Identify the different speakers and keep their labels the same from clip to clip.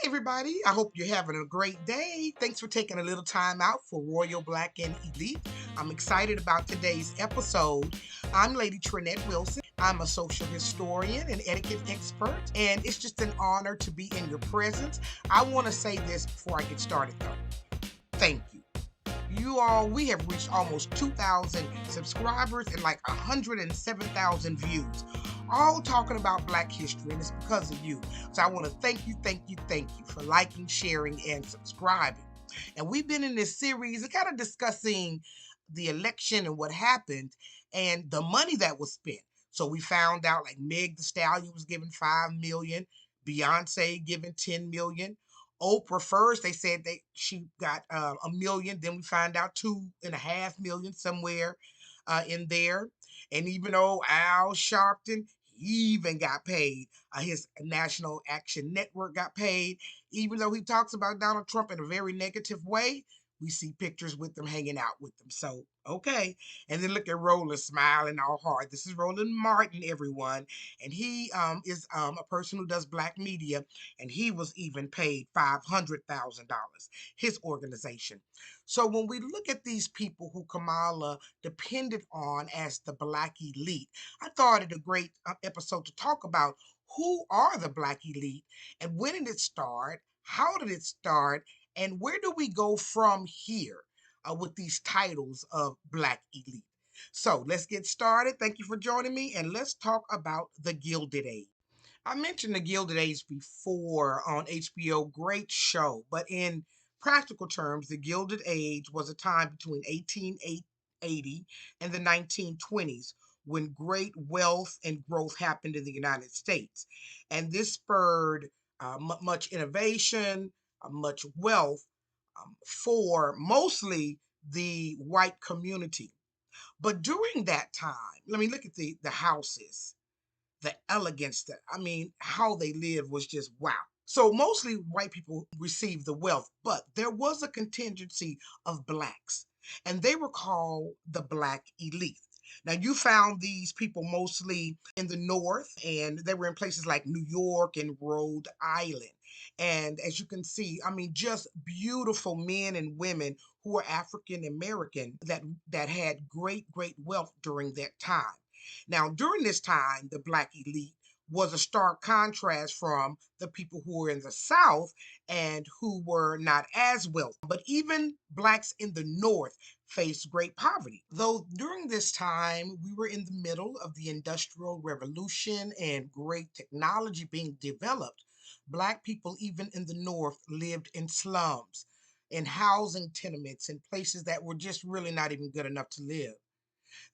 Speaker 1: Everybody. I hope you're having a great day. Thanks for taking a little time out for Royal Black and Elite. I'm excited about today's episode. I'm Lady Trinette Wilson. I'm a social historian and etiquette expert, and it's just an honor to be in your presence. I want to say this before I get started, though. Thank you. We have reached almost 2,000 subscribers and like 107,000 views, all talking about Black history, and it's because of you. So I want to thank you for liking, sharing, and subscribing. And we've been in this series kind of discussing the election and what happened and the money that was spent. So we found out like Meg the Stallion was given 5 million, Beyonce given 10 million. Oprah first, they said she got 1 million. Then we find out 2.5 million somewhere in there. And even though Al Sharpton, he even got paid. His National Action Network got paid. Even though he talks about Donald Trump in a very negative way, we see pictures with them hanging out with them. So, okay. And then look at Roland smiling all hard. This is Roland Martin, everyone. And he is a person who does black media, and he was even paid $500,000, his organization. So when we look at these people who Kamala depended on as the black elite, I thought it a great episode to talk about who are the black elite and when did it start, how did it start, and where do we go from here with these titles of black elite. So let's get started. Thank you for joining me, and let's talk about the Gilded Age. I mentioned the Gilded Age before on HBO. Great show. But in practical terms, the Gilded Age was a time between 1880 and the 1920s when great wealth and growth happened in the United States. And this spurred much innovation, much wealth for mostly the white community. But during that time, let me look at the houses, the elegance that how they lived was just wow. So mostly white people received the wealth, but there was a contingency of blacks, and they were called the black elite. Now you found these people mostly in the north, and they were in places like New York and Rhode Island. And as you can see, just beautiful men and women who were African American that had great wealth during that time. Now, during this time, the black elite was a stark contrast from the people who were in the South and who were not as wealthy. But even blacks in the North faced great poverty. Though during this time, we were in the middle of the Industrial Revolution and great technology being developed, black people, even in the North, lived in slums, in housing tenements, in places that were just really not even good enough to live.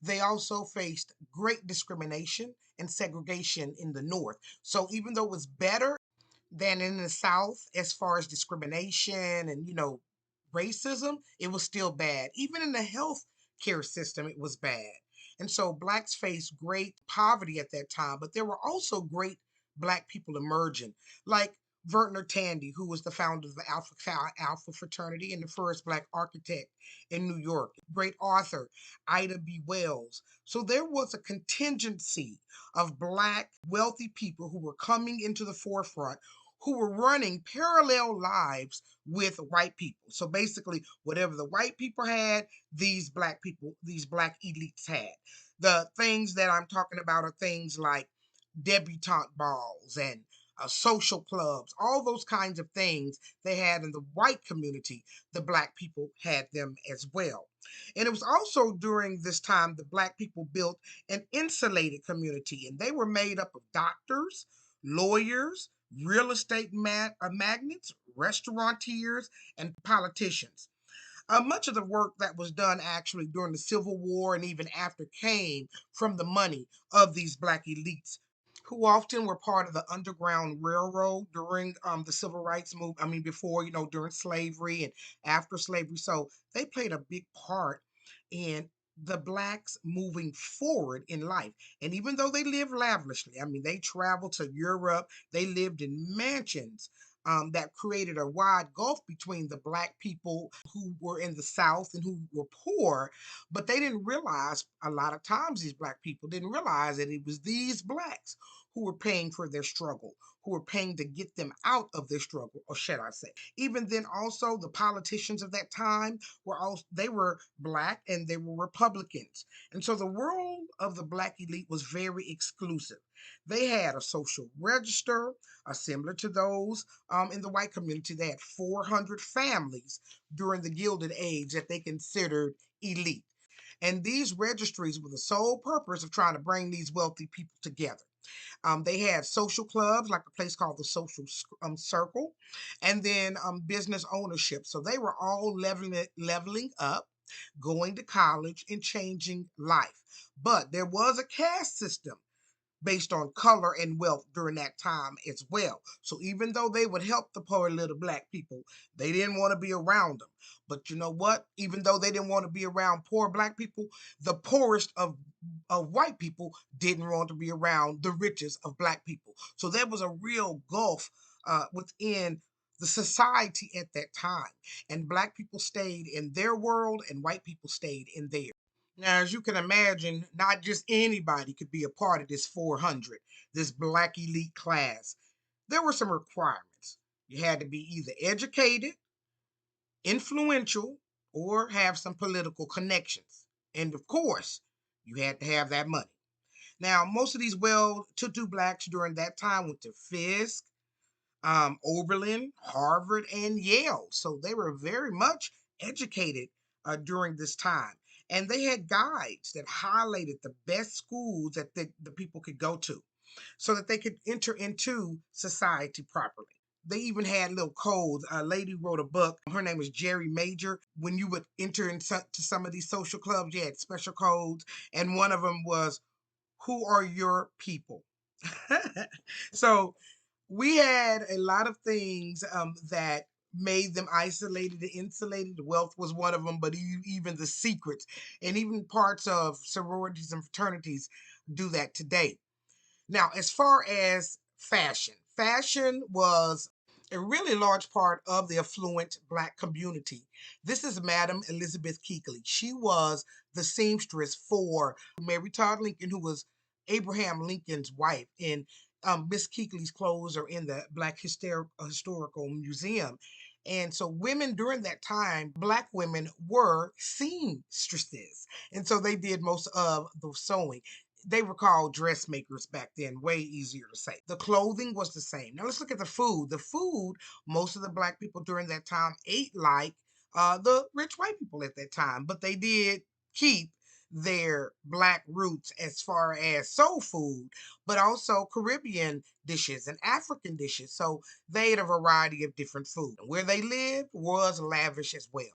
Speaker 1: They also faced great discrimination and segregation in the North. So even though it was better than in the South as far as discrimination and, racism, it was still bad. Even in the health care system, it was bad. And so blacks faced great poverty at that time, but there were also great black people emerging, like Vertner Tandy, who was the founder of the Alpha fraternity and the first black architect in New York, great author Ida B. Wells. So there was a contingency of black wealthy people who were coming into the forefront, who were running parallel lives with white people. So basically, whatever the white people had, these black people, these black elites had. The things that I'm talking about are things like debutante balls and social clubs, all those kinds of things they had in the white community, the black people had them as well. And it was also during this time the black people built an insulated community, and they were made up of doctors, lawyers, real estate magnates, restaurateurs, and politicians. Much of the work that was done actually during the Civil War and even after came from the money of these black elites who often were part of the Underground Railroad during the Civil Rights movement. Before, during slavery and after slavery. So they played a big part in the blacks moving forward in life. And even though they lived lavishly, they traveled to Europe, they lived in mansions. That created a wide gulf between the black people who were in the South and who were poor, but they didn't realize a lot of times these black people didn't realize that it was these blacks who were paying for their struggle, who were paying to get them out of their struggle, or should I say. Even then, also, the politicians of that time were all they were black and they were Republicans. And so the world of the black elite was very exclusive. They had a social register, similar to those in the white community. They had 400 families during the Gilded Age that they considered elite. And these registries were the sole purpose of trying to bring these wealthy people together. They had social clubs, like a place called the Social Circle, and then business ownership. So they were all leveling up, going to college, and changing life. But there was a caste system based on color and wealth during that time as well. So even though they would help the poor little black people, they didn't want to be around them. But you know what? Even though they didn't want to be around poor black people, the poorest of white people didn't want to be around the richest of black people. So there was a real gulf within the society at that time. And black people stayed in their world and white people stayed in theirs. Now, as you can imagine, not just anybody could be a part of this 400, this black elite class. There were some requirements. You had to be either educated, influential, or have some political connections. And of course, you had to have that money. Now, most of these well-to-do blacks during that time went to Fisk, Oberlin, Harvard, and Yale. So they were very much educated during this time. And they had guides that highlighted the best schools that the people could go to so that they could enter into society properly. They even had little codes. A lady wrote a book. Her name was Jerry Major. When you would enter into some of these social clubs, you had special codes. And one of them was, who are your people? So we had a lot of things that made them isolated and insulated. Wealth was one of them, but even the secrets and even parts of sororities and fraternities do that today. Now, as far as fashion, fashion was a really large part of the affluent black community. This is Madam Elizabeth Keekly. She was the seamstress for Mary Todd Lincoln, who was Abraham Lincoln's wife. And Miss Keekly's clothes are in the Black Historical Museum. And so women during that time, black women were seamstresses. And so they did most of the sewing. They were called dressmakers back then, way easier to say. The clothing was the same. Now let's look at the food. The food, most of the black people during that time ate like the rich white people at that time, but they did keep their black roots as far as soul food, but also Caribbean dishes and African dishes. So they ate a variety of different food. Where they lived was lavish as well.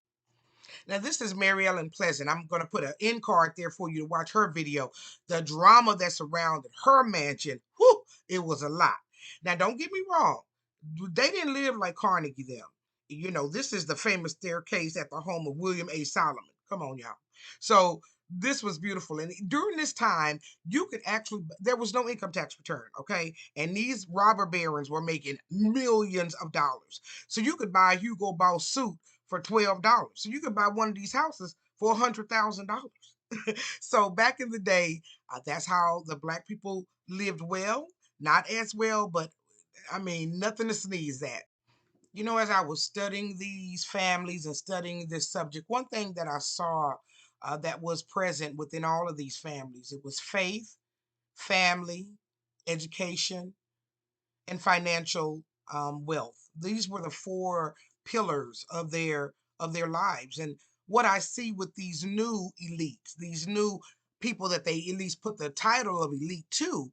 Speaker 1: Now, this is Mary Ellen Pleasant. I'm going to put an end card there for you to watch her video. The drama that surrounded her mansion, whew, it was a lot. Now, don't get me wrong. They didn't live like Carnegie them. You know, this is the famous staircase at the home of William A. Solomon. Come on, y'all. So this was beautiful. And during this time, you could actually, there was no income tax return, okay? And these robber barons were making millions of dollars. So you could buy a Hugo Boss suit for $12. So you could buy one of these houses for $100,000. So back in the day, that's how the black people lived well. Not as well, but I mean, nothing to sneeze at. You know, as I was studying these families and studying this subject, one thing that I saw that was present within all of these families, it was faith, family, education, and financial wealth. These were the four pillars of their lives. And what I see with these new elites, these new people that they at least put the title of elite to,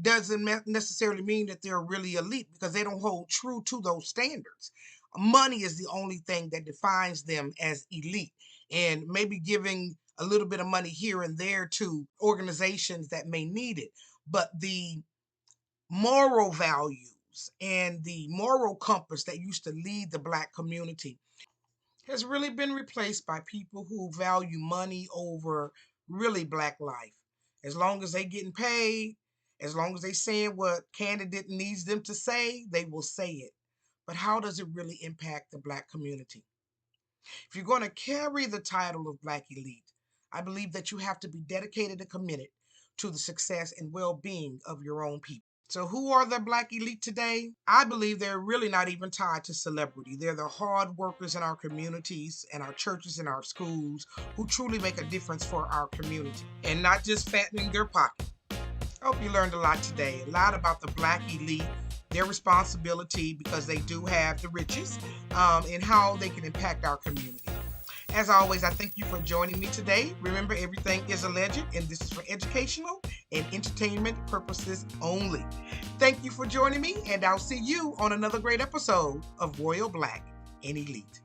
Speaker 1: doesn't necessarily mean that they're really elite because they don't hold true to those standards. Money is the only thing that defines them as elite. And maybe giving a little bit of money here and there to organizations that may need it. But the moral values and the moral compass that used to lead the black community has really been replaced by people who value money over really black life. As long as they getting paid, as long as they saying what candidate needs them to say, they will say it. But how does it really impact the black community? If you're going to carry the title of black elite, I believe that you have to be dedicated and committed to the success and well-being of your own people. So, who are the Black elite today? I believe they're really not even tied to celebrity. They're the hard workers in our communities and our churches and our schools who truly make a difference for our community and not just fattening their pocket. I hope you learned a lot today, a lot about the Black elite, their responsibility because they do have the riches, and how they can impact our community. As always, I thank you for joining me today. Remember, everything is alleged, and this is for educational and entertainment purposes only. Thank you for joining me, and I'll see you on another great episode of Royal Black and Elite.